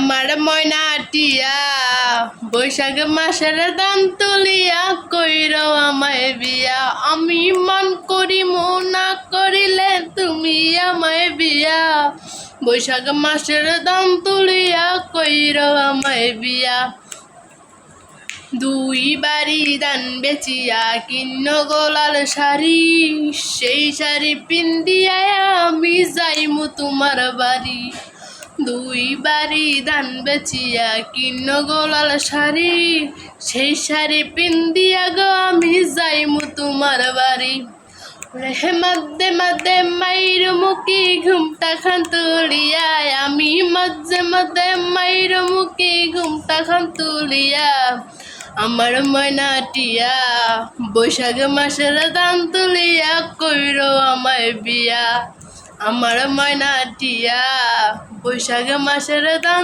আমার ময়নাটিয়া বৈশাখ মাসের দান তুলিয়া কইর আমায় বিয়া। আমি মন করি না করিলে তুমি আমায় বিয়া। বৈশাখ মাসের দান তুলিয়া কইর আমায় বিয়া। দুই বাড়ি দান বেচিয়া কিন্ন গোলাল শাড়ি, সেই শাড়ি পিন্দিয়া আমি যাইমু তোমার বাড়ি। দুই বাড়ি ধান বেচিয়া কিন্ন গোলাল শাড়ি, সেই শাড়ি পিন্দিয়া গো আমি যাইমু তোমার বাড়ি। রেহে মাদ্দে মাদ্দে মাইর মুখি ঘুমটা খান তুলিয়া, আমি মাঝে মাঝে মাইর মুখি ঘুমটা খান তুলিয়া। আমার ময়নাটিয়া বৈশাখ মাসের দান তুলিয়া কইর আমায় বিয়া। আমার ময়নাটিয়া বৈশাখ মাসের দান